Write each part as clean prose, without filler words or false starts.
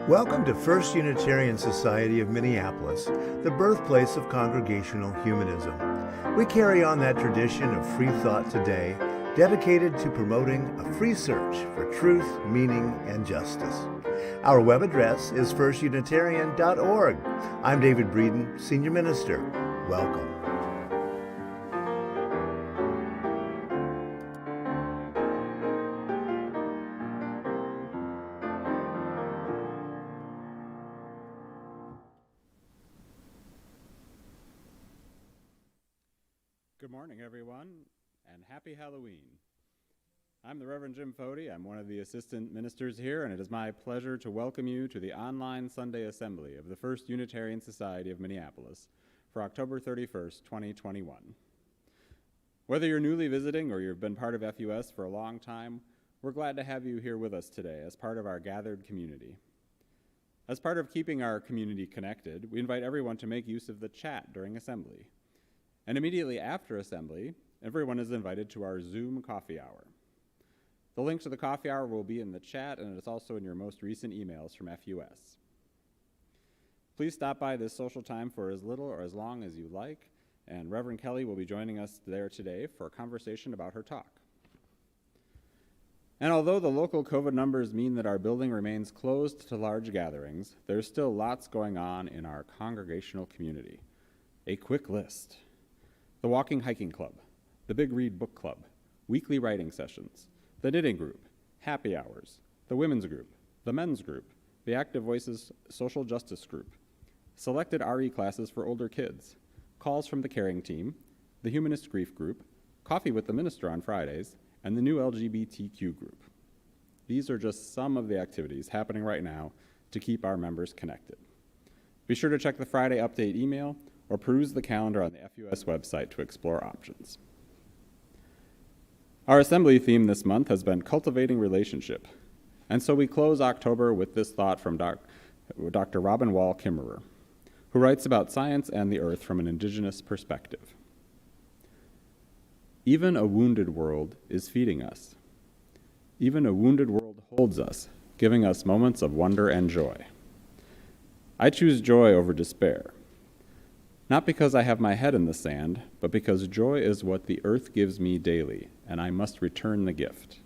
Welcome to First Unitarian Society of Minneapolis, the birthplace of congregational humanism. We carry on that tradition of free thought today, dedicated to promoting a free search for truth, meaning, and justice. Our web address is firstunitarian.org. I'm David Breeden, Senior Minister. Welcome. Good morning, everyone, and happy Halloween. I'm the Reverend Jim Fody. I'm one of the assistant ministers here, and it is my pleasure to welcome you to the online Sunday Assembly of the First Unitarian Society of Minneapolis for October 31st, 2021. Whether you're newly visiting or you've been part of FUS for a long time, we're glad to have you here with us today as part of our gathered community. As part of keeping our community connected, we invite everyone to make use of the chat during Assembly. And immediately after Assembly, everyone is invited to our Zoom coffee hour. The link to the coffee hour will be in the chat, and it's also in your most recent emails from FUS. Please stop by this social time for as little or as long as you like, and Reverend Kelli will be joining us there today for a conversation about her talk. And although the local COVID numbers mean that our building remains closed to large gatherings, there's still lots going on in our congregational community. A quick list: the Walking Hiking Club, the Big Read Book Club, weekly writing sessions, the Knitting Group, happy hours, the Women's Group, the Men's Group, the Active Voices Social Justice Group, selected RE classes for older kids, calls from the Caring Team, the Humanist Grief Group, coffee with the minister on Fridays, and the new LGBTQ group. These are just some of the activities happening right now to keep our members connected. Be sure to check the Friday update email or peruse the calendar on the FUS website to explore options. Our assembly theme this month has been cultivating relationship, and so we close October with this thought from Dr. Robin Wall Kimmerer, who writes about science and the earth from an indigenous perspective. Even a wounded world is feeding us. Even a wounded world holds us, giving us moments of wonder and joy. I choose joy over despair. Not because I have my head in the sand, but because joy is what the earth gives me daily, and I must return the gift.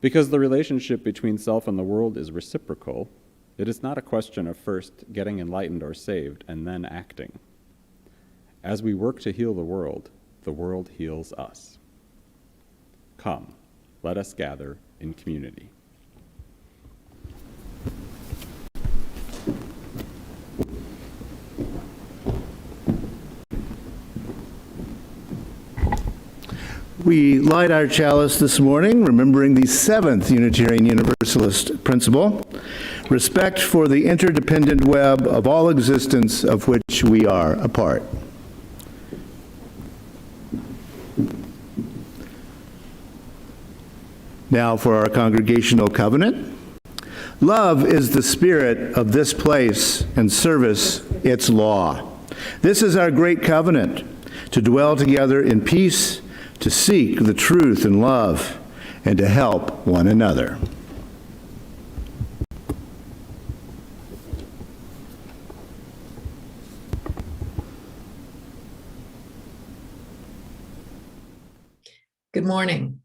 Because the relationship between self and the world is reciprocal, it is not a question of first getting enlightened or saved and then acting. As we work to heal the world heals us. Come, let us gather in community. We light our chalice this morning, remembering the seventh Unitarian Universalist principle: respect for the interdependent web of all existence of which we are a part. Now for our congregational covenant. Love is the spirit of this place, and service its law. This is our great covenant, to dwell together in peace, to seek the truth in love, and to help one another. Good morning.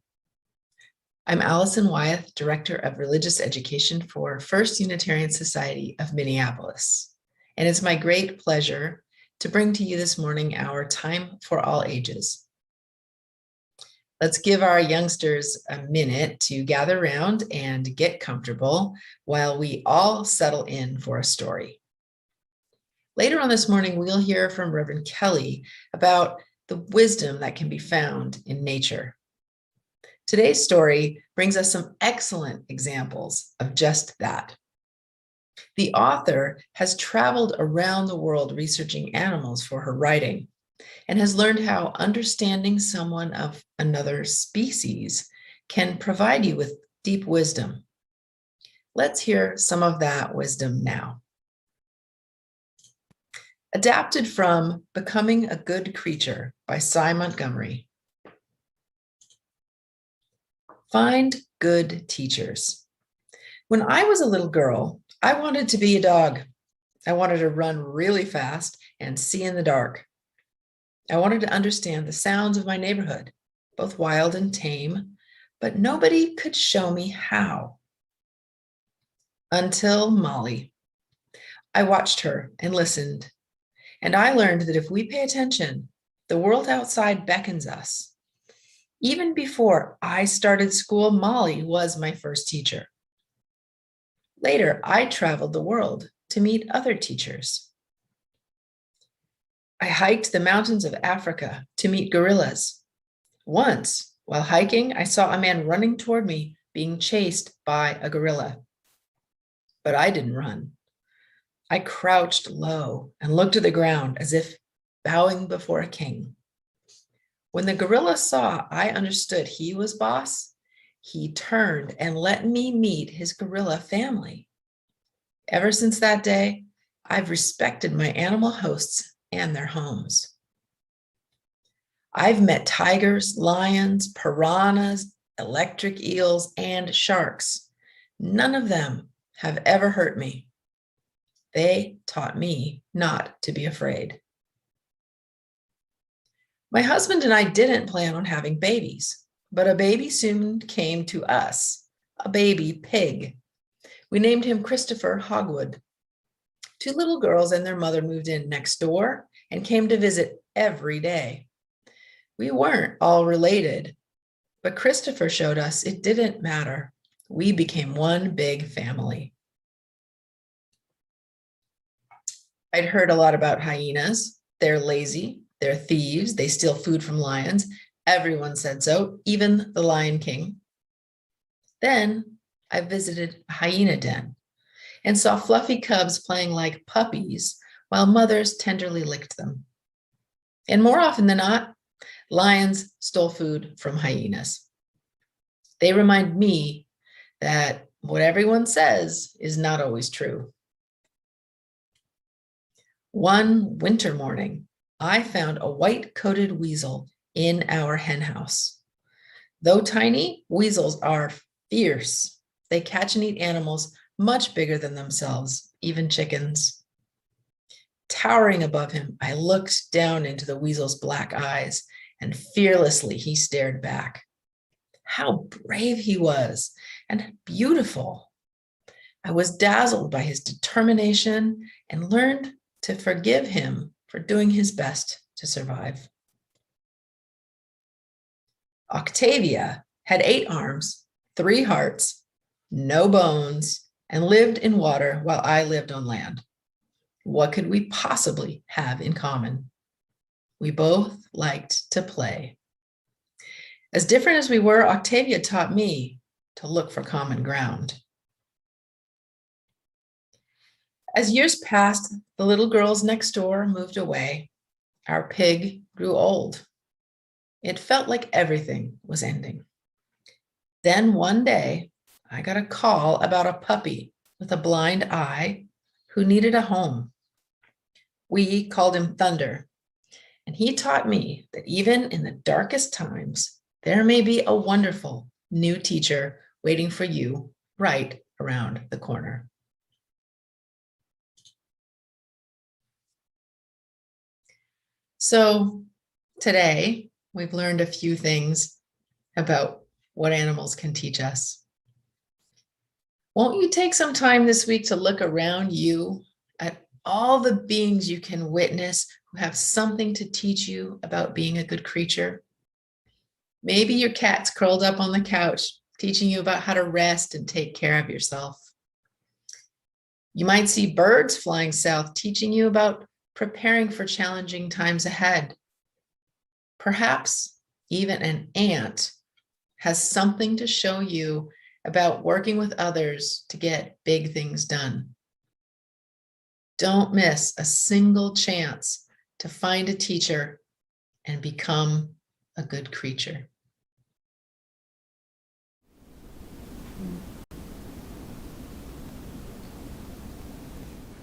I'm Allison Wyeth, Director of Religious Education for First Unitarian Society of Minneapolis, and it's my great pleasure to bring to you this morning our Time for All Ages. Let's give our youngsters a minute to gather around and get comfortable while we all settle in for a story. Later on this morning, we'll hear from Reverend Kelli about the wisdom that can be found in nature. Today's story brings us some excellent examples of just that. The author has traveled around the world researching animals for her writing, and has learned how understanding someone of another species can provide you with deep wisdom. Let's hear some of that wisdom now. Adapted from Becoming a Good Creature by Cy Montgomery. Find good teachers. When I was a little girl, I wanted to be a dog. I wanted to run really fast and see in the dark. I wanted to understand the sounds of my neighborhood, both wild and tame, but nobody could show me how. Until Molly. I watched her and listened, and I learned that if we pay attention, the world outside beckons us. Even before I started school, Molly was my first teacher. Later, I traveled the world to meet other teachers. I hiked the mountains of Africa to meet gorillas. Once, while hiking, I saw a man running toward me being chased by a gorilla. But I didn't run. I crouched low and looked to the ground as if bowing before a king. When the gorilla saw I understood he was boss, he turned and let me meet his gorilla family. Ever since that day, I've respected my animal hosts and their homes. I've met tigers, lions, piranhas, electric eels, and sharks. None of them have ever hurt me. They taught me not to be afraid. My husband and I didn't plan on having babies, but a baby soon came to us, a baby pig. We named him Christopher Hogwood. 2 little girls and their mother moved in next door and came to visit every day. We weren't all related, but Christopher showed us it didn't matter. We became one big family. I'd heard a lot about hyenas. They're lazy, they're thieves, they steal food from lions. Everyone said so, even the Lion King. Then I visited a hyena den and saw fluffy cubs playing like puppies while mothers tenderly licked them. And more often than not, lions stole food from hyenas. They remind me that what everyone says is not always true. One winter morning, I found a white-coated weasel in our hen house. Though tiny, weasels are fierce. They catch and eat animals much bigger than themselves, even chickens. Towering above him, I looked down into the weasel's black eyes, and fearlessly he stared back. How brave he was, and beautiful. I was dazzled by his determination and learned to forgive him for doing his best to survive. Octavia had 8 arms, 3 hearts, no bones, and lived in water while I lived on land. What could we possibly have in common? We both liked to play. As different as we were, Octavia taught me to look for common ground. As years passed, the little girls next door moved away. Our pig grew old. It felt like everything was ending. Then one day, I got a call about a puppy with a blind eye who needed a home. We called him Thunder, and he taught me that even in the darkest times, there may be a wonderful new teacher waiting for you right around the corner. So today, we've learned a few things about what animals can teach us. Won't you take some time this week to look around you at all the beings you can witness who have something to teach you about being a good creature? Maybe your cat's curled up on the couch, teaching you about how to rest and take care of yourself. You might see birds flying south, teaching you about preparing for challenging times ahead. Perhaps even an ant has something to show you about working with others to get big things done. Don't miss a single chance to find a teacher and become a good creature.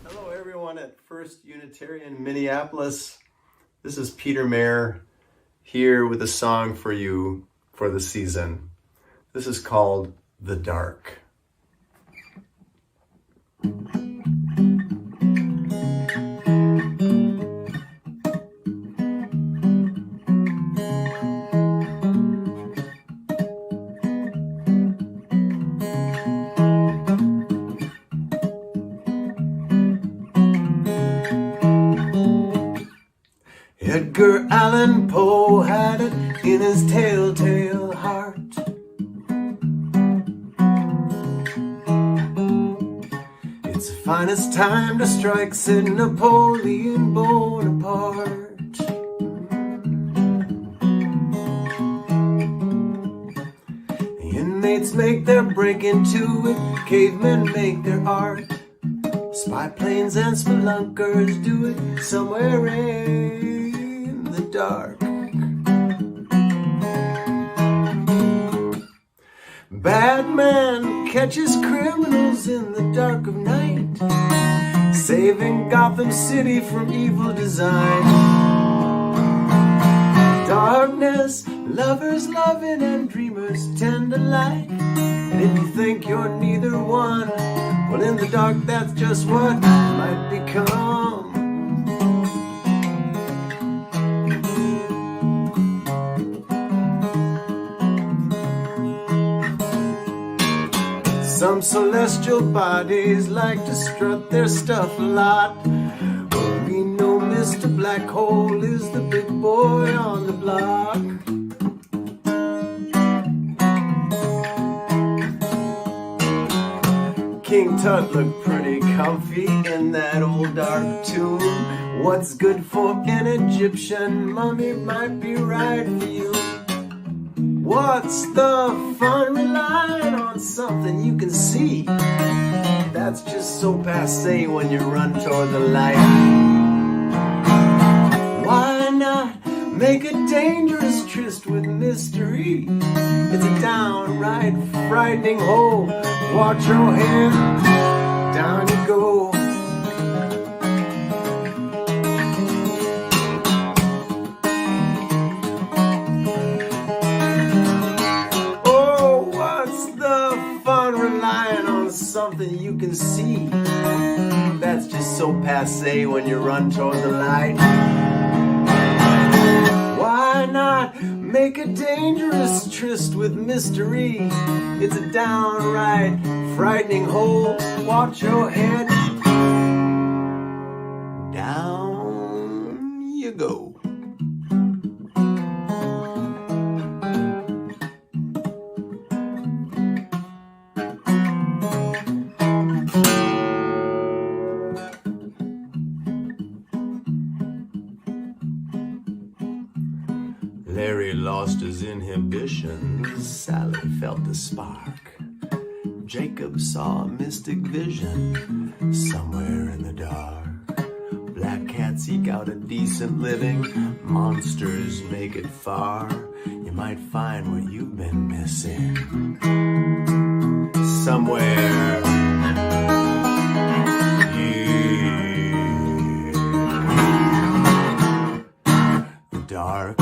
Hello, everyone at First Unitarian Minneapolis. This is Peter Mayer here with a song for you for the season. This is called The Dark. Edgar Allan Poe had it in his telltale heart. It's the finest time to strike, said Napoleon Bonaparte. The inmates make their break into it, cavemen make their art. Spy planes and spelunkers do it somewhere in the dark. Batman catches criminals in the dark of night, saving Gotham City from evil design. Darkness, lovers loving and dreamers tend alike. And if you think you're neither one, well, in the dark, that's just what you might become. Some celestial bodies like to strut their stuff a lot. Well, we know Mr. Black Hole is the big boy on the block. King Tut looked pretty comfy in that old dark tomb. What's good for an Egyptian mummy might be right for you. What's the fun relying on something you can see? That's just so passé when you run toward the light. Why not make a dangerous tryst with mystery? It's a downright frightening hole. Watch your head, down you go. Oh, what's the fun relying on something you can see? That's just so passé when you run toward the light. Why not make a dangerous tryst with mystery? It's a downright frightening hole. Watch your head, down you go. Larry lost his inhibitions, Sally felt the spark. Jacob saw a mystic vision somewhere in the dark. Black cats eke out a decent living, monsters make it far. You might find what you've been missing somewhere. The dark.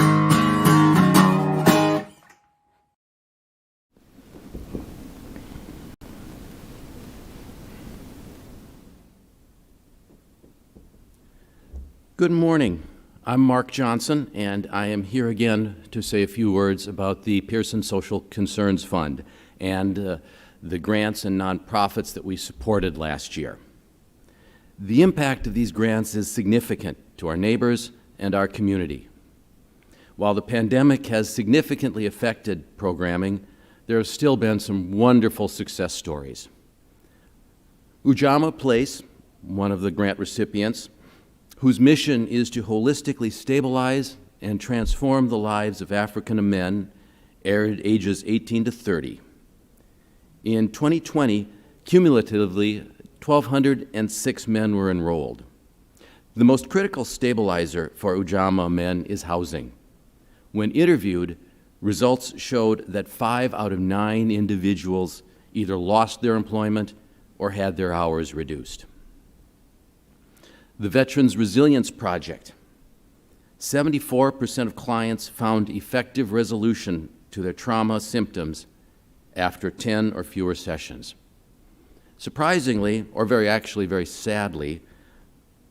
Good morning. I'm Mark Johnson, and I am here again to say a few words about the Pearson Social Concerns Fund and the grants and nonprofits that we supported last year. The impact of these grants is significant to our neighbors and our community. While the pandemic has significantly affected programming, there have still been some wonderful success stories. Ujamaa Place, one of the grant recipients, whose mission is to holistically stabilize and transform the lives of African men ages 18 to 30. In 2020, cumulatively, 1,206 men were enrolled. The most critical stabilizer for Ujamaa men is housing. When interviewed, results showed that 5 out of 9 individuals either lost their employment or had their hours reduced. The Veterans Resilience Project. 74% of clients found effective resolution to their trauma symptoms after 10 or fewer sessions. Surprisingly, or very sadly,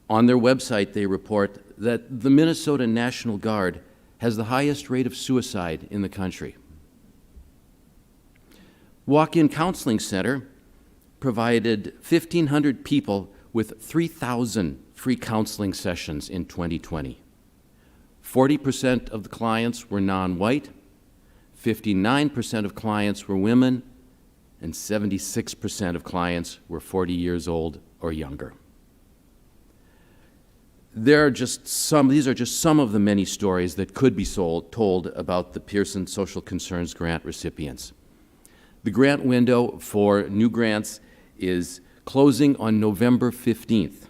on their website they report that the Minnesota National Guard has the highest rate of suicide in the country. Walk-in Counseling Center provided 1,500 people with 3,000 free counseling sessions in 2020. 40% of the clients were non-white, 59% of clients were women, and 76% of clients were 40 years old or younger. These are just some of the many stories that could be told about the Pearson Social Concerns Grant recipients. The grant window for new grants is closing on November 15th.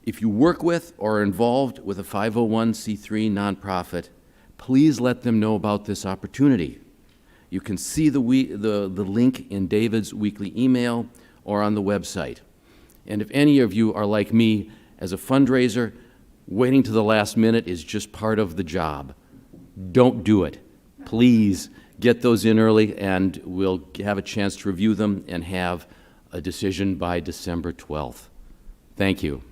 If you work with or are involved with a 501c3 nonprofit, please let them know about this opportunity. You can see the link in David's weekly email or on the website. And if any of you are like me, as a fundraiser, waiting to the last minute is just part of the job. Don't do it. Please get those in early, and we'll have a chance to review them and have a decision by December 12th. Thank you.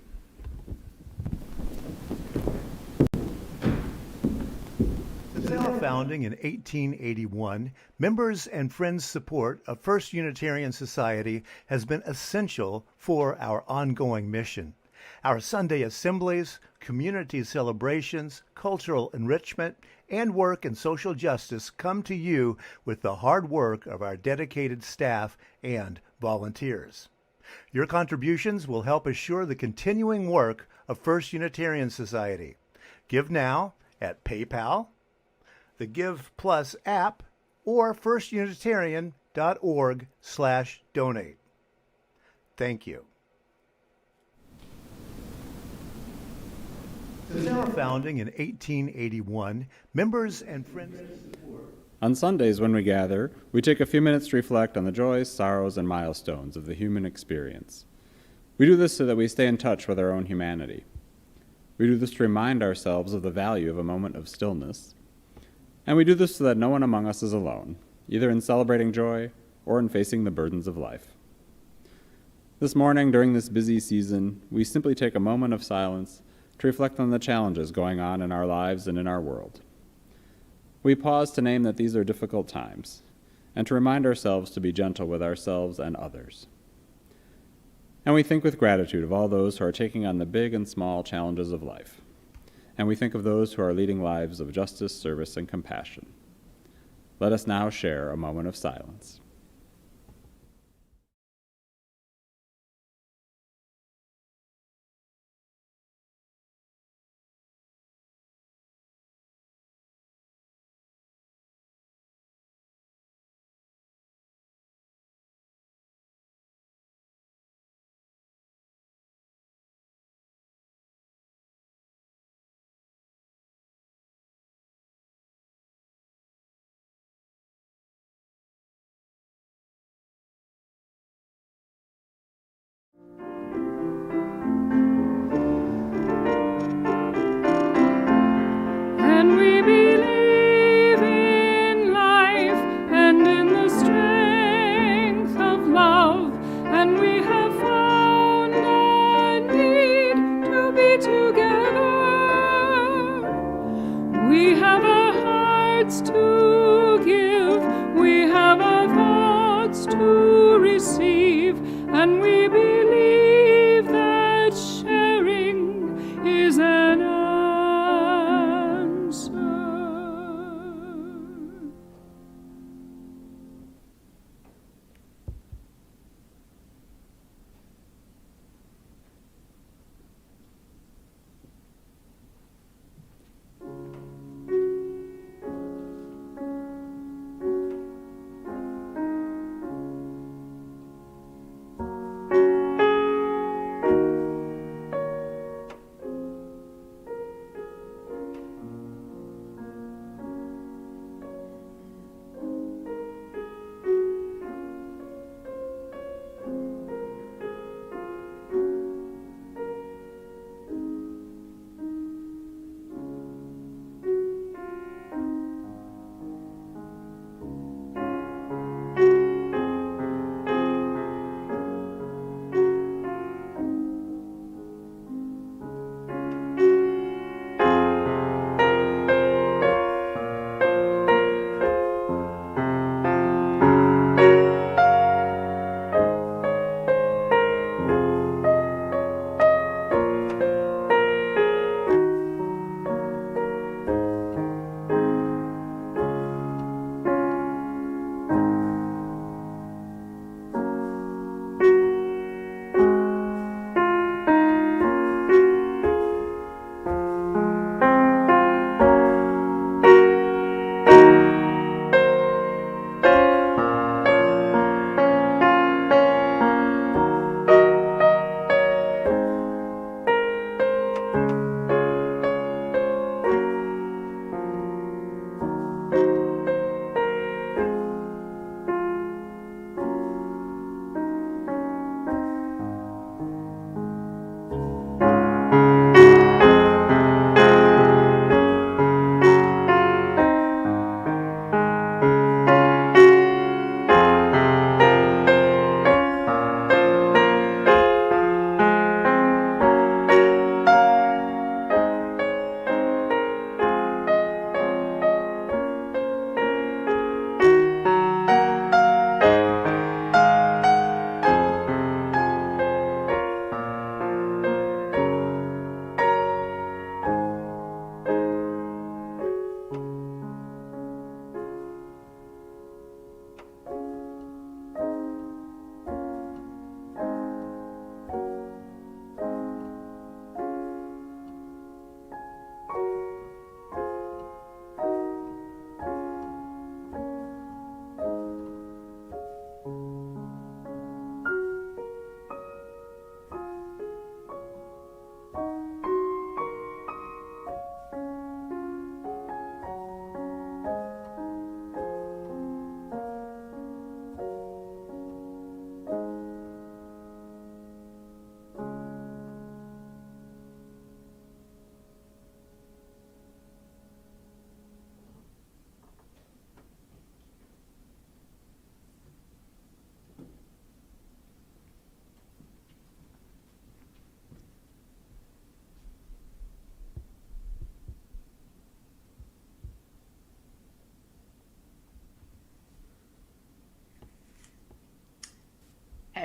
Since our founding in 1881, members' and friends' support of First Unitarian Society has been essential for our ongoing mission. Our Sunday assemblies, community celebrations, cultural enrichment, and work in social justice come to you with the hard work of our dedicated staff and volunteers. Your contributions will help assure the continuing work of First Unitarian Society. Give now at PayPal, the Give Plus app, or firstunitarian.org/donate. Thank you. Since our founding in 1881, members and friends... On Sundays when we gather, we take a few minutes to reflect on the joys, sorrows, and milestones of the human experience. We do this so that we stay in touch with our own humanity. We do this to remind ourselves of the value of a moment of stillness. And we do this so that no one among us is alone, either in celebrating joy or in facing the burdens of life. This morning, during this busy season, we simply take a moment of silence to reflect on the challenges going on in our lives and in our world. We pause to name that these are difficult times, and to remind ourselves to be gentle with ourselves and others. And we think with gratitude of all those who are taking on the big and small challenges of life. And we think of those who are leading lives of justice, service, and compassion. Let us now share a moment of silence. And we believe in life and in the strength of love, and we have found a need to be together. We have our hearts to give, we have our thoughts to receive, and we believe that sharing is an answer.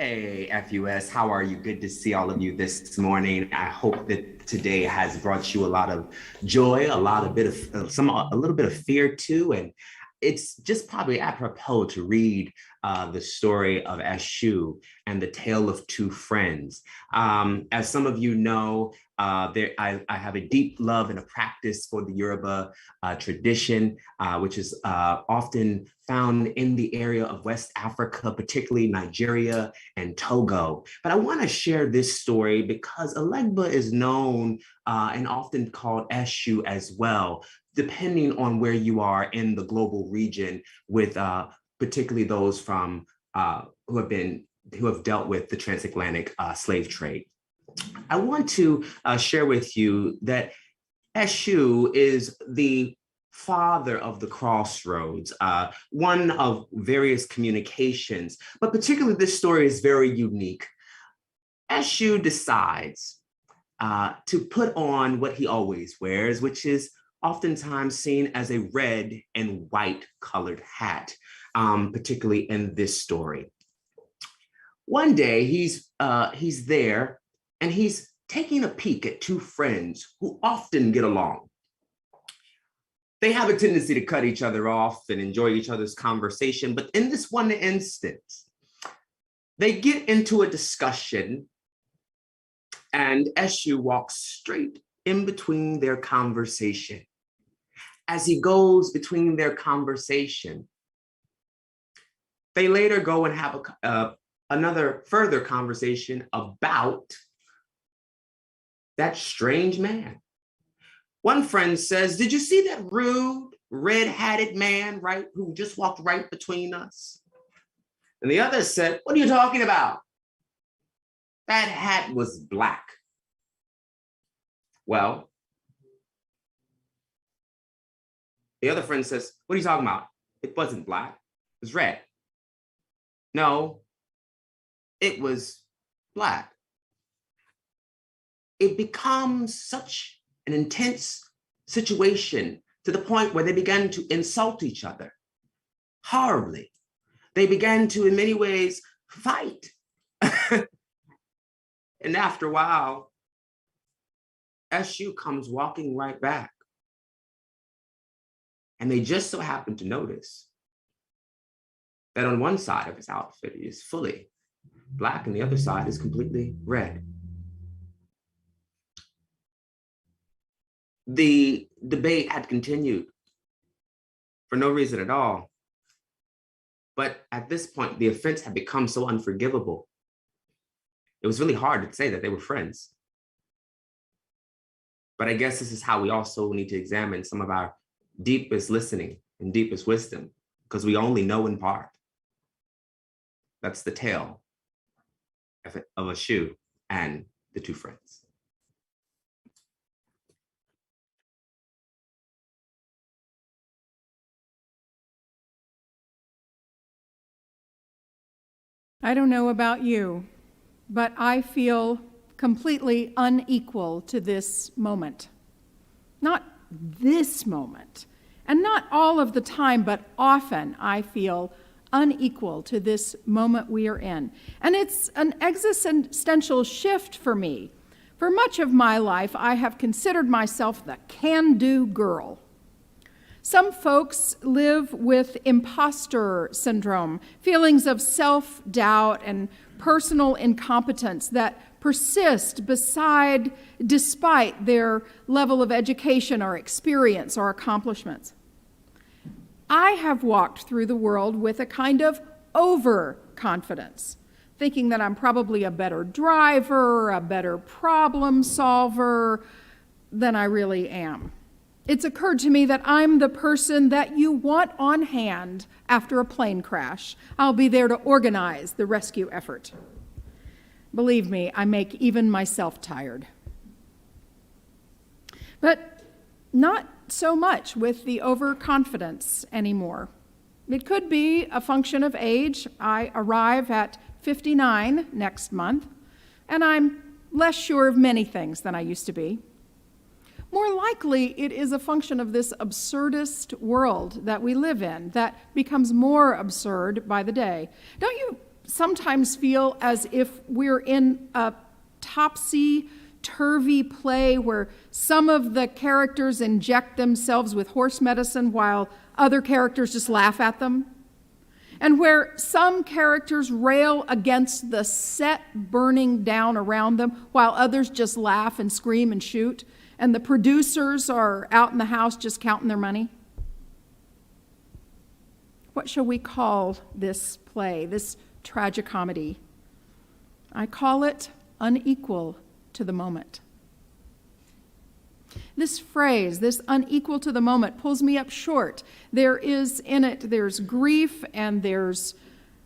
Hey, FUS, how are you? Good to see all of you this morning. I hope that today has brought you a lot of joy, a little bit of fear too, and it's just probably apropos to read the story of Eshu and the tale of two friends. As some of you know, I have a deep love and a practice for the Yoruba tradition, which is often found in the area of West Africa, particularly Nigeria and Togo. But I want to share this story because Elegba is known and often called Eshu as well, depending on where you are in the global region, with particularly those from who have dealt with the transatlantic slave trade. I want to share with you that Eshu is the father of the crossroads, one of various communications, but particularly this story is very unique. Eshu decides to put on what he always wears, which is oftentimes seen as a red and white colored hat, particularly in this story. One day he's there and he's taking a peek at two friends who often get along. They have a tendency to cut each other off and enjoy each other's conversation, but in this one instance, they get into a discussion and Eshu walks straight in between their conversation. As he goes between their conversation, they later go and have another further conversation about that strange man. One friend says, "Did you see that rude, red-hatted man, right, who just walked right between us?" And the other said, "What are you talking about? That hat was black." Well, the other friend says, "What are you talking about? It wasn't black, it was red." "No, it was black." It becomes such an intense situation to the point where they began to insult each other horribly. They began to, in many ways, fight. And after a while, Eshu comes walking right back. And they just so happen to notice that on one side of his outfit is fully black and the other side is completely red. The debate had continued for no reason at all. But at this point, the offense had become so unforgivable. It was really hard to say that they were friends. But I guess this is how we also need to examine some of our deepest listening and deepest wisdom, because we only know in part. That's the tale of Eshu and the two friends. I don't know about you, but I feel completely unequal to this moment. Not this moment, and not all of the time, but often I feel unequal to this moment we are in. And it's an existential shift for me. For much of my life, I have considered myself the can-do girl. Some folks live with imposter syndrome, feelings of self-doubt and personal incompetence that persist despite their level of education or experience or accomplishments. I have walked through the world with a kind of overconfidence, thinking that I'm probably a better driver, a better problem solver than I really am. It's occurred to me that I'm the person that you want on hand after a plane crash. I'll be there to organize the rescue effort. Believe me, I make even myself tired. But not so much with the overconfidence anymore. It could be a function of age. I arrive at 59 next month, and I'm less sure of many things than I used to be. More likely, it is a function of this absurdist world that we live in that becomes more absurd by the day. Don't you sometimes feel as if we're in a topsy-turvy play where some of the characters inject themselves with horse medicine while other characters just laugh at them, and where some characters rail against the set burning down around them while others just laugh and scream and shoot, and the producers are out in the house just counting their money. What shall we call this play, this tragicomedy? I call it unequal to the moment. This phrase, this unequal to the moment, pulls me up short. There is in it, there's grief and there's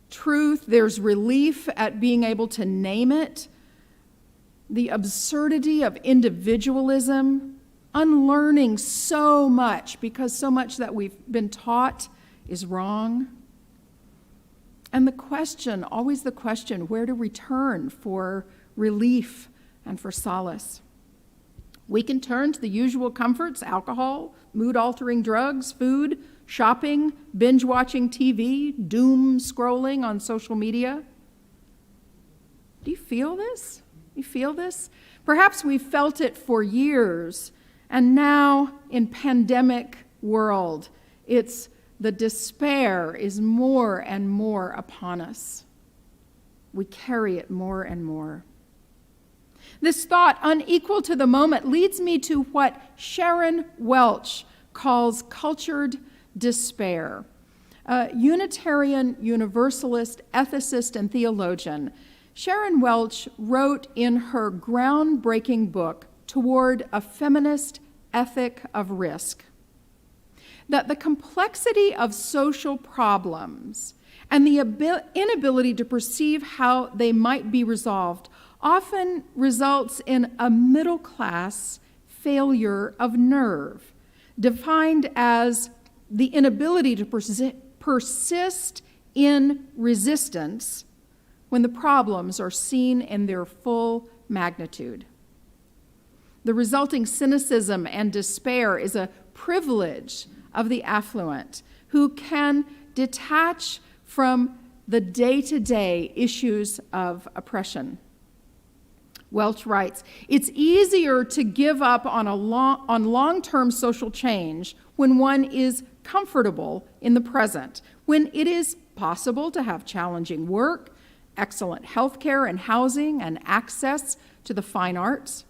truth, there's relief at being able to name it, the absurdity of individualism, unlearning so much because so much that we've been taught is wrong. And the question, always the question, where to return for relief and for solace. We can turn to the usual comforts: alcohol, mood-altering drugs, food, shopping, binge-watching TV, doom scrolling on social media. Do you feel this? You feel this? Perhaps we've felt it for years, and now in pandemic world, the despair is more and more upon us. We carry it more and more. This thought, unequal to the moment, leads me to what Sharon Welch calls cultured despair. A Unitarian Universalist ethicist and theologian, Sharon Welch wrote in her groundbreaking book, Toward a Feminist Ethic of Risk, that the complexity of social problems and the inability to perceive how they might be resolved often results in a middle-class failure of nerve, defined as the inability to persist in resistance when the problems are seen in their full magnitude. The resulting cynicism and despair is a privilege of the affluent who can detach from the day-to-day issues of oppression. Welch writes, "It's easier to give up on long-term social change when one is comfortable in the present, when it is possible to have challenging work, excellent health care and housing, and access to the fine arts.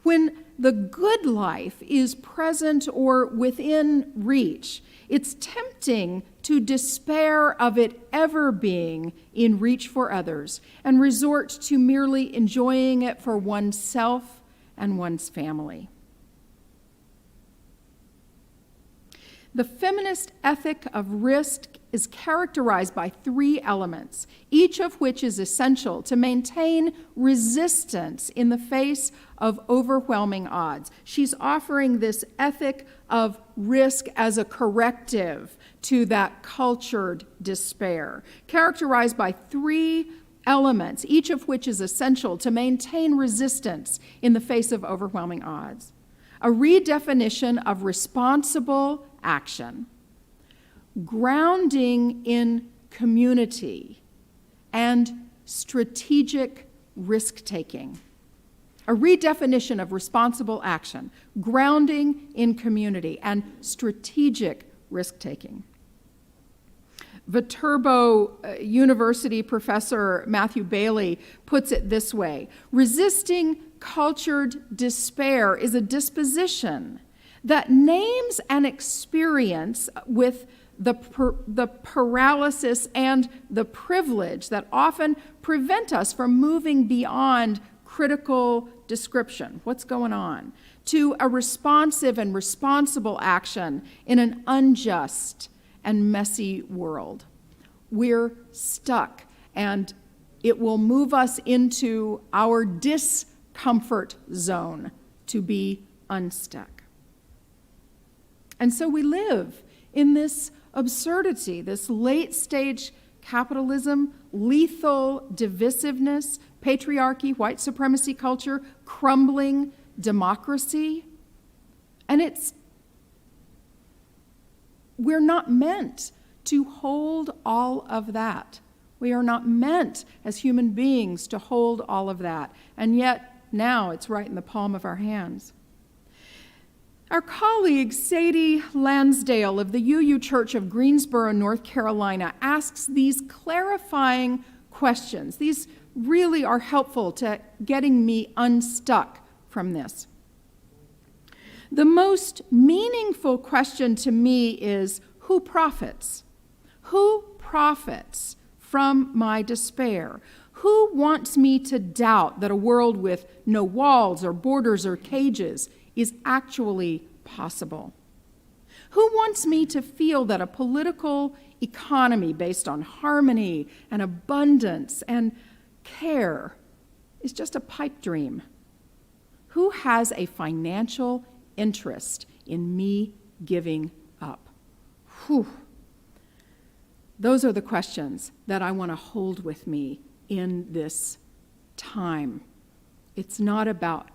When the good life is present or within reach, it's tempting to despair of it ever being in reach for others and resort to merely enjoying it for oneself and one's family." The feminist ethic of risk is characterized by three elements, each of which is essential to maintain resistance in the face of overwhelming odds. She's offering this ethic of risk as a corrective to that cultured despair, characterized by three elements, each of which is essential to maintain resistance in the face of overwhelming odds. A redefinition of responsible action, grounding in community, and strategic risk-taking. A redefinition of responsible action, grounding in community, and strategic risk-taking. Viterbo University professor Matthew Bailey puts it this way: resisting cultured despair is a disposition that names an experience with the paralysis and the privilege that often prevent us from moving beyond critical description, what's going on, to a responsive and responsible action in an unjust and messy world. We're stuck, and it will move us into our discomfort zone to be unstuck. And so we live in this absurdity, this late-stage capitalism, lethal divisiveness, patriarchy, white supremacy culture, crumbling democracy. And we're not meant to hold all of that We are not meant as human beings to hold all of that, and yet now it's right in the palm of our hands. Our colleague Sadie Lansdale of the UU Church of Greensboro, North Carolina, asks these clarifying questions. These really are helpful to getting me unstuck from this. The most meaningful question to me is, who profits? Who profits from my despair? Who wants me to doubt that a world with no walls or borders or cages is actually possible? Who wants me to feel that a political economy based on harmony and abundance and care is just a pipe dream? Who has a financial interest in me giving up? Whew. Those are the questions that I want to hold with me in this time. It's not about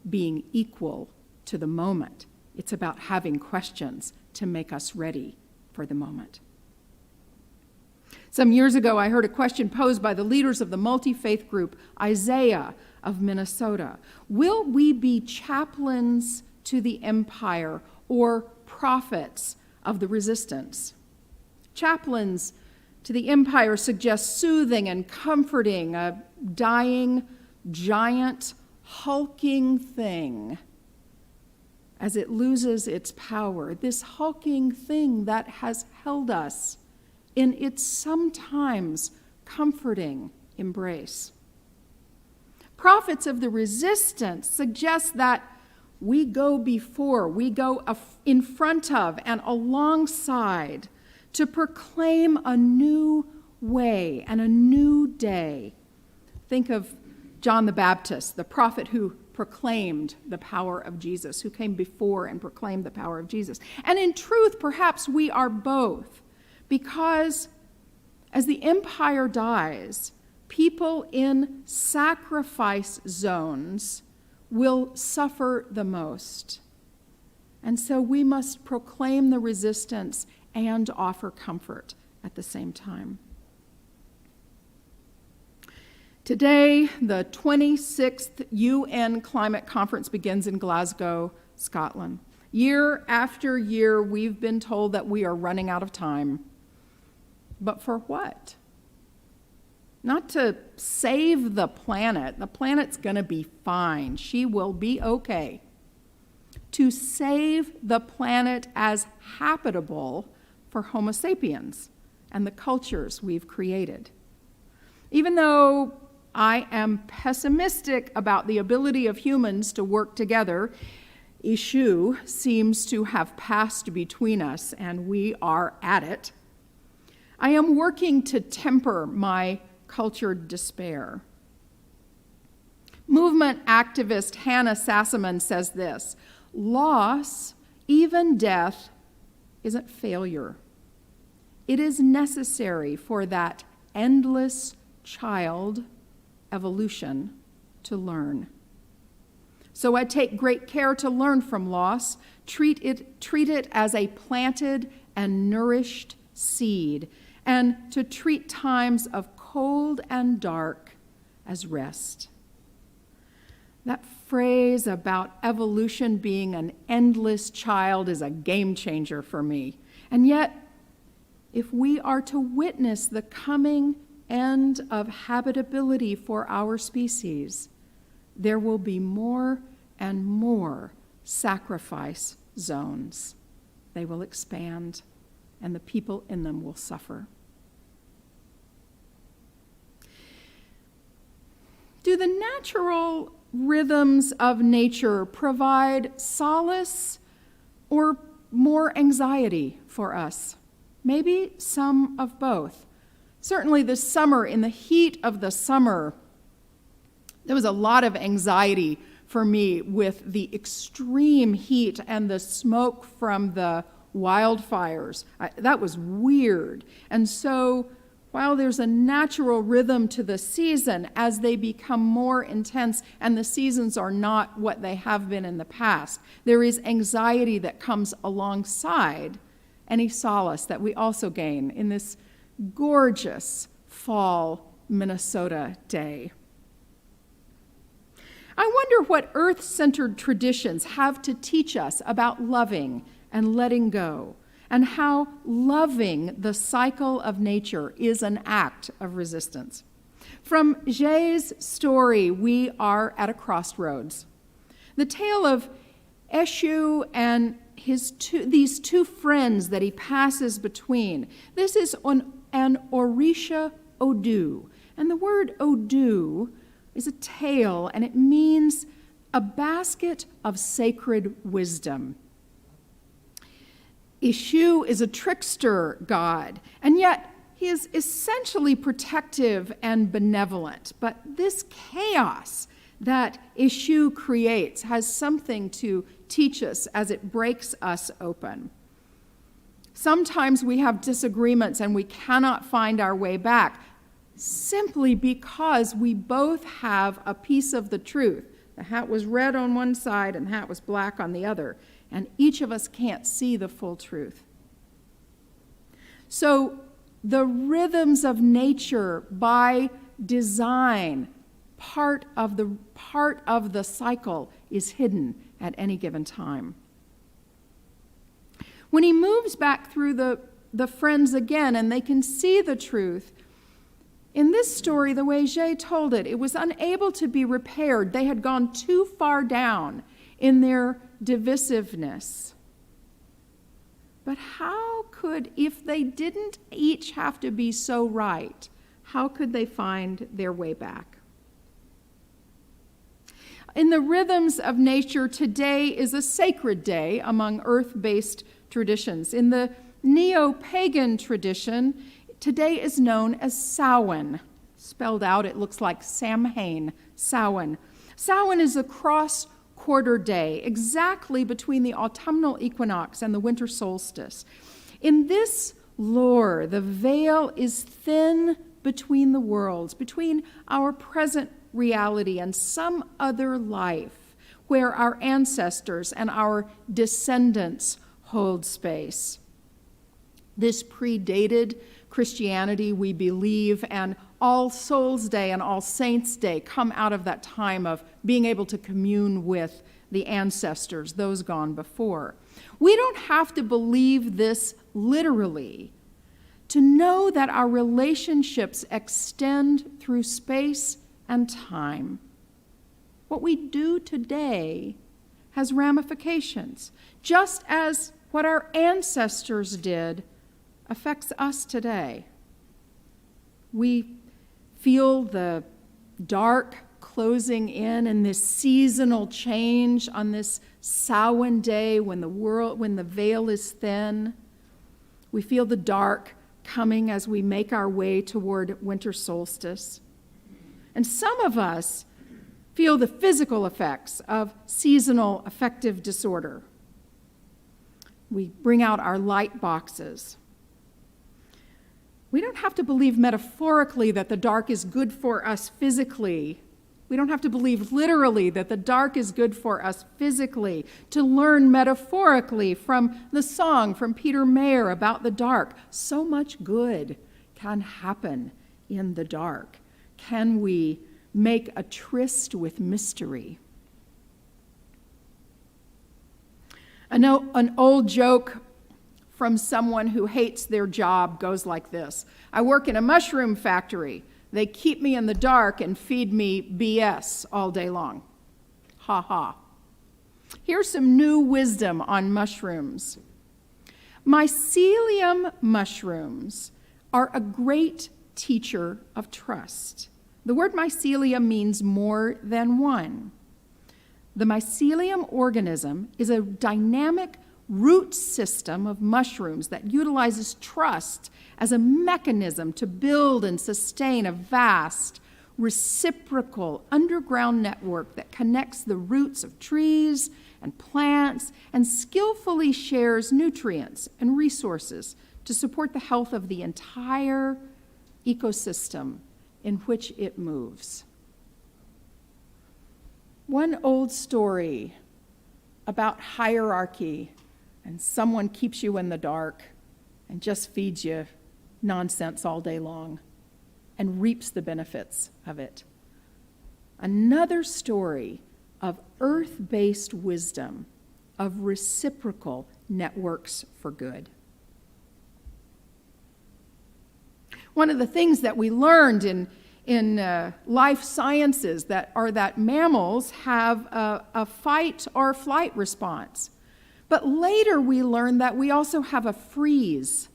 being equal to the moment. It's about having questions to make us ready for the moment. Some years ago, I heard a question posed by the leaders of the multi-faith group Isaiah of Minnesota. Will we be chaplains to the empire or prophets of the resistance? Chaplains to the empire suggests soothing and comforting a dying, giant, hulking thing as it loses its power. This hulking thing that has held us in its sometimes comforting embrace. Prophets of the resistance suggest that we go before, we go in front of and alongside to proclaim a new way and a new day. Think of John the Baptist, the prophet who proclaimed the power of Jesus, who came before and proclaimed the power of Jesus. And in truth, perhaps we are both, because as the empire dies, people in sacrifice zones will suffer the most. And so we must proclaim the resistance and offer comfort at the same time. Today, the 26th UN Climate Conference begins in Glasgow, Scotland. Year after year, we've been told that we are running out of time. But for what? Not to save the planet. The planet's going to be fine. She will be okay. To save the planet as habitable for Homo sapiens and the cultures we've created. Even though I am pessimistic about the ability of humans to work together, issue seems to have passed between us, and we are at it. I am working to temper my cultured despair. Movement activist Hannah Sassaman says this: loss, even death, isn't failure. It is necessary for that endless child evolution to learn. So I take great care to learn from loss, treat it as a planted and nourished seed, and to treat times of cold and dark as rest. That phrase about evolution being an endless child is a game changer for me. And yet, if we are to witness the coming end of habitability for our species, there will be more and more sacrifice zones. They will expand, and the people in them will suffer. Do the natural rhythms of nature provide solace or more anxiety for us? Maybe some of both. Certainly this summer, in the heat of the summer, there was a lot of anxiety for me with the extreme heat and the smoke from the wildfires. That was weird. And so while there's a natural rhythm to the season, as they become more intense and the seasons are not what they have been in the past, there is anxiety that comes alongside any solace that we also gain in this gorgeous, fall Minnesota day. I wonder what earth-centered traditions have to teach us about loving and letting go, and how loving the cycle of nature is an act of resistance. From Jay's story, we are at a crossroads. The tale of Eshu and these two friends that he passes between. This is an Orisha Odu. And the word Odu is a tale, and it means a basket of sacred wisdom. Eshu is a trickster god, and yet he is essentially protective and benevolent. But this chaos that Eshu creates has something to teach us as it breaks us open. Sometimes we have disagreements and we cannot find our way back simply because we both have a piece of the truth. The hat was red on one side and the hat was black on the other, and each of us can't see the full truth. So the rhythms of nature by design, part of the cycle is hidden at any given time. When he moves back through the friends again and they can see the truth, in this story, the way Jay told it, it was unable to be repaired. They had gone too far down in their divisiveness. But how could, if they didn't each have to be so right, how could they find their way back? In the rhythms of nature, today is a sacred day among earth-based traditions. In the neo-pagan tradition, today is known as Samhain. Spelled out, it looks like Samhain, Samhain. Samhain is a cross-quarter day, exactly between the autumnal equinox and the winter solstice. In this lore, the veil is thin between the worlds, between our present reality and some other life where our ancestors and our descendants hold space. This predated Christianity, we believe, and All Souls Day and All Saints Day come out of that time of being able to commune with the ancestors, those gone before. We don't have to believe this literally to know that our relationships extend through space and time. What we do today has ramifications, just as what our ancestors did affects us today. We feel the dark closing in and this seasonal change on this Samhain day when the veil is thin. We feel the dark coming as we make our way toward winter solstice. And some of us feel the physical effects of seasonal affective disorder. We bring out our light boxes. We don't have to believe metaphorically that the dark is good for us physically. We don't have to believe literally that the dark is good for us physically to learn metaphorically from the song from Peter Mayer about the dark. So much good can happen in the dark. Can we make a tryst with mystery? An old joke from someone who hates their job goes like this. I work in a mushroom factory. They keep me in the dark and feed me BS all day long. Ha ha. Here's some new wisdom on mushrooms. Mycelium mushrooms are a great teacher of trust. The word mycelium means more than one. The mycelium organism is a dynamic root system of mushrooms that utilizes trust as a mechanism to build and sustain a vast, reciprocal underground network that connects the roots of trees and plants and skillfully shares nutrients and resources to support the health of the entire ecosystem in which it moves. One old story about hierarchy and someone keeps you in the dark and just feeds you nonsense all day long. and reaps the benefits of it. Another story of earth-based wisdom, of reciprocal networks for good. One of the things that we learned in life sciences that mammals have a fight or flight response. But later we learned that we also have a freeze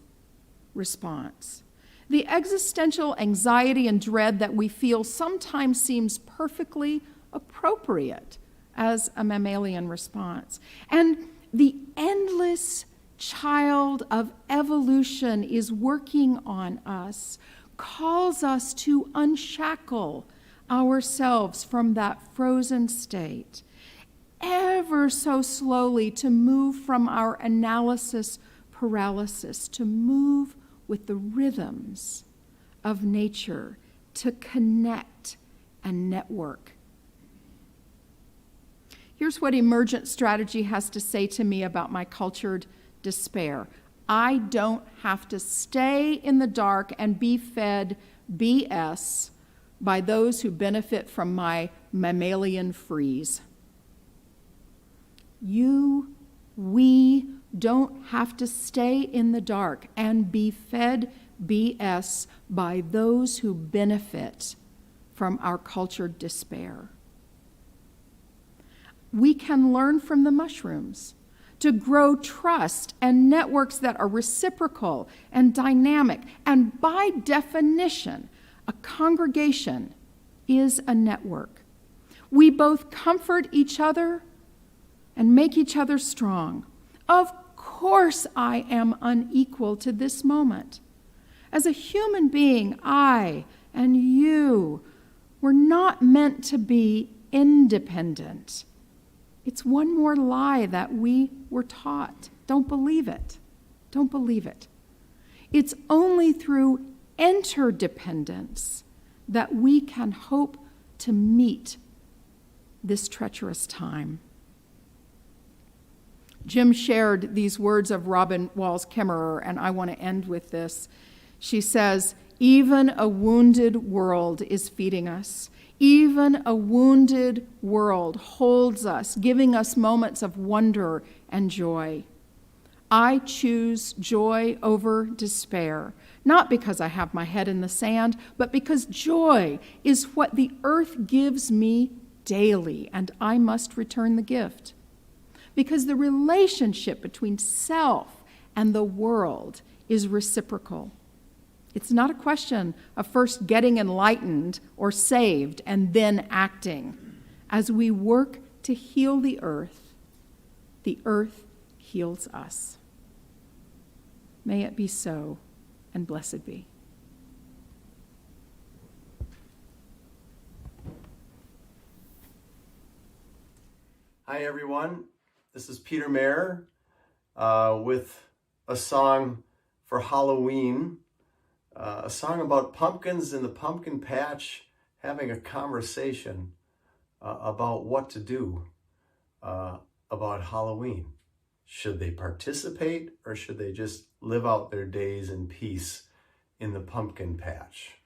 response. The existential anxiety and dread that we feel sometimes seems perfectly appropriate as a mammalian response. And the endless child of evolution is working on us, calls us to unshackle ourselves from that frozen state, ever so slowly to move from our analysis paralysis, to move with the rhythms of nature, to connect and network. Here's what emergent strategy has to say to me about my cultured despair. I don't have to stay in the dark and be fed BS by those who benefit from my mammalian freeze. We don't have to stay in the dark and be fed BS by those who benefit from our cultured despair. We can learn from the mushrooms to grow trust and networks that are reciprocal and dynamic. And by definition, a congregation is a network. We both comfort each other and make each other strong. Of course, I am unequal to this moment. As a human being, I and you were not meant to be independent. It's one more lie that we were taught. Don't believe it. Don't believe it. It's only through interdependence that we can hope to meet this treacherous time. Jim shared these words of Robin Wall Kimmerer, and I want to end with this. She says, "Even a wounded world is feeding us. Even a wounded world holds us, giving us moments of wonder and joy. I choose joy over despair, not because I have my head in the sand, but because joy is what the earth gives me daily, and I must return the gift. Because the relationship between self and the world is reciprocal. It's not a question of first getting enlightened or saved and then acting. As we work to heal the earth heals us. May it be so, and blessed be." Hi, everyone. This is Peter Mayer with a song for Halloween, a song about pumpkins in the pumpkin patch having a conversation about what to do about Halloween. Should they participate or should they just live out their days in peace in the pumpkin patch?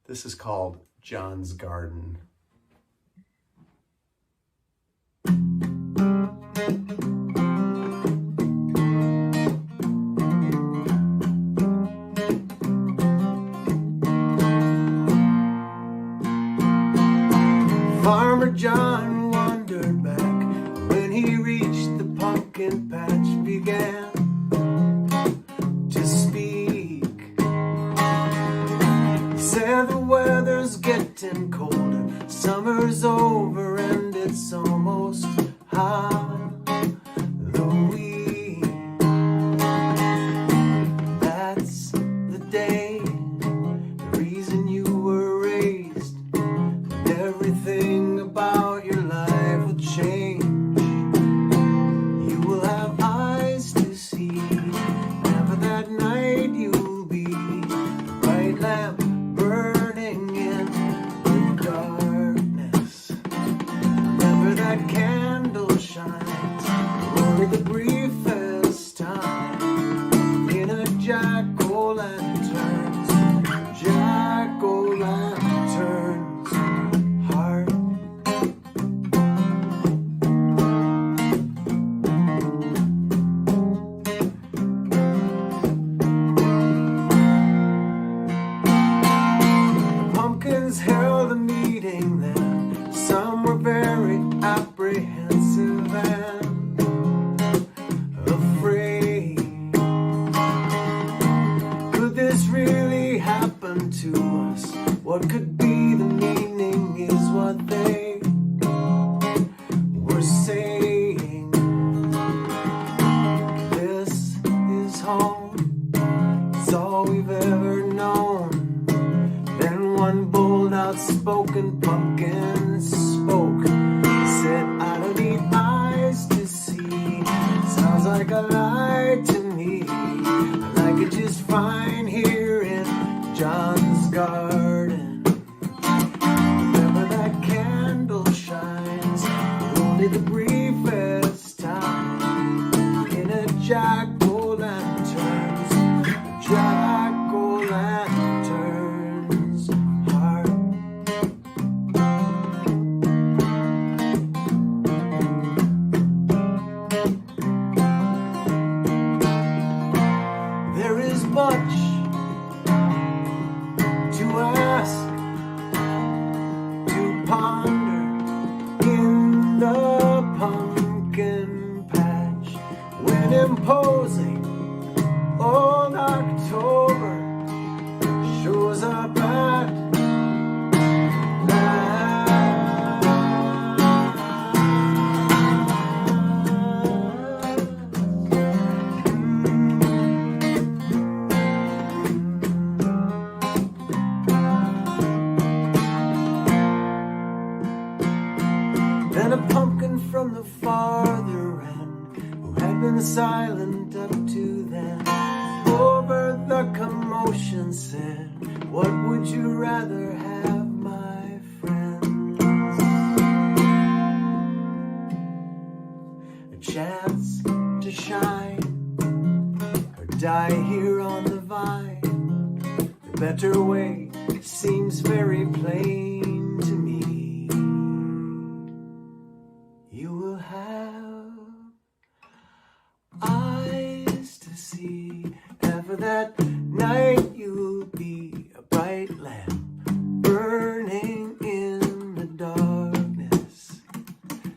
This is called John's Garden. Farmer John wandered back. When he reached the pumpkin patch, began to speak. He said the weather's getting colder, summer's over and it's almost Halloween. That's the day, the reason you were raised, and everything about your life will change. You will have eyes to see, and for that night you'll be a bright lamp burning in the darkness. Remember that candle shine remorse. What could be the meaning is what they were saying. This is home, it's all we've ever known. Then one bold, outspoken pumpkin spoke. He said, I don't need eyes to see. Sounds like a lie to me. I like it just fine here in John's garden. Remember that candle shines for only the briefest time in a jack-o'-lantern's heart. There is much to ask, to ponder in the pumpkin patch when imposing old October shows up at Then a pumpkin from the farther end, who had been silent up to then, over the commotion said, what would you rather have, my friends? A chance to shine, or die here on the vine? The better way seems very plain to me. You will have eyes to see, and for that night you'll be a bright lamp burning in the darkness.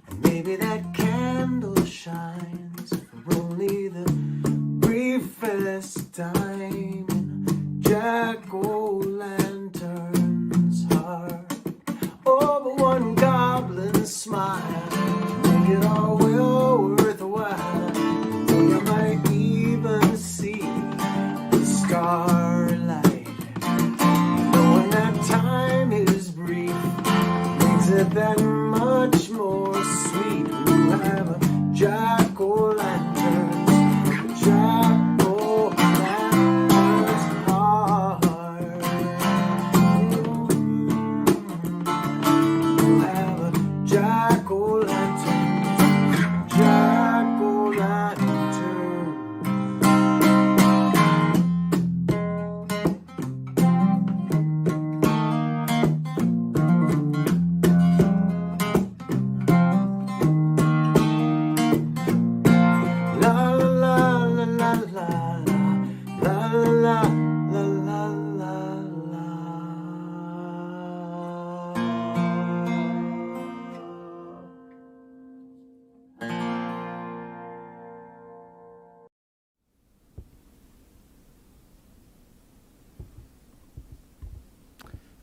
And maybe that candle shines for only the briefest time in jack-o'-lantern's heart. Oh, but one goblin smile, make it all well worthwhile. You might even see the starlight. Knowing that time is brief makes it that much more sweet. We have a jack-o'-lantern, jack-o'-lantern's heart. We'll have a jack-o'-lantern, jack-o'-lantern. La la la la la la la la la la la.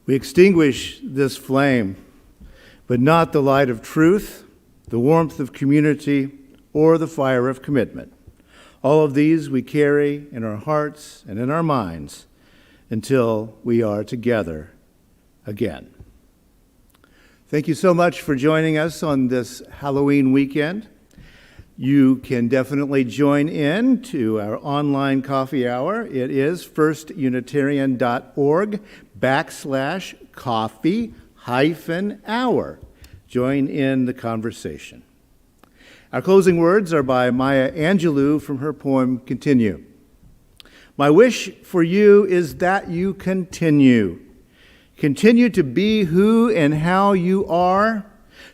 We extinguish this flame, but not the light of truth, the warmth of community, or the fire of commitment. All of these we carry in our hearts and in our minds until we are together again. Thank you so much for joining us on this Halloween weekend. You can definitely join in to our online coffee hour. It is firstunitarian.org/coffee-hour. Join in the conversation. Our closing words are by Maya Angelou from her poem, Continue. My wish for you is that you continue. Continue to be who and how you are,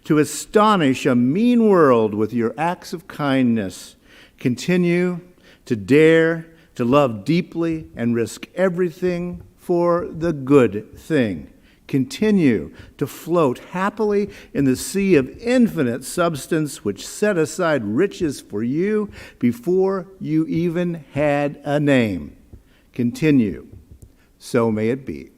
to astonish a mean world with your acts of kindness. Continue to dare to love deeply and risk everything for the good thing. Continue to float happily in the sea of infinite substance which set aside riches for you before you even had a name. Continue. So may it be.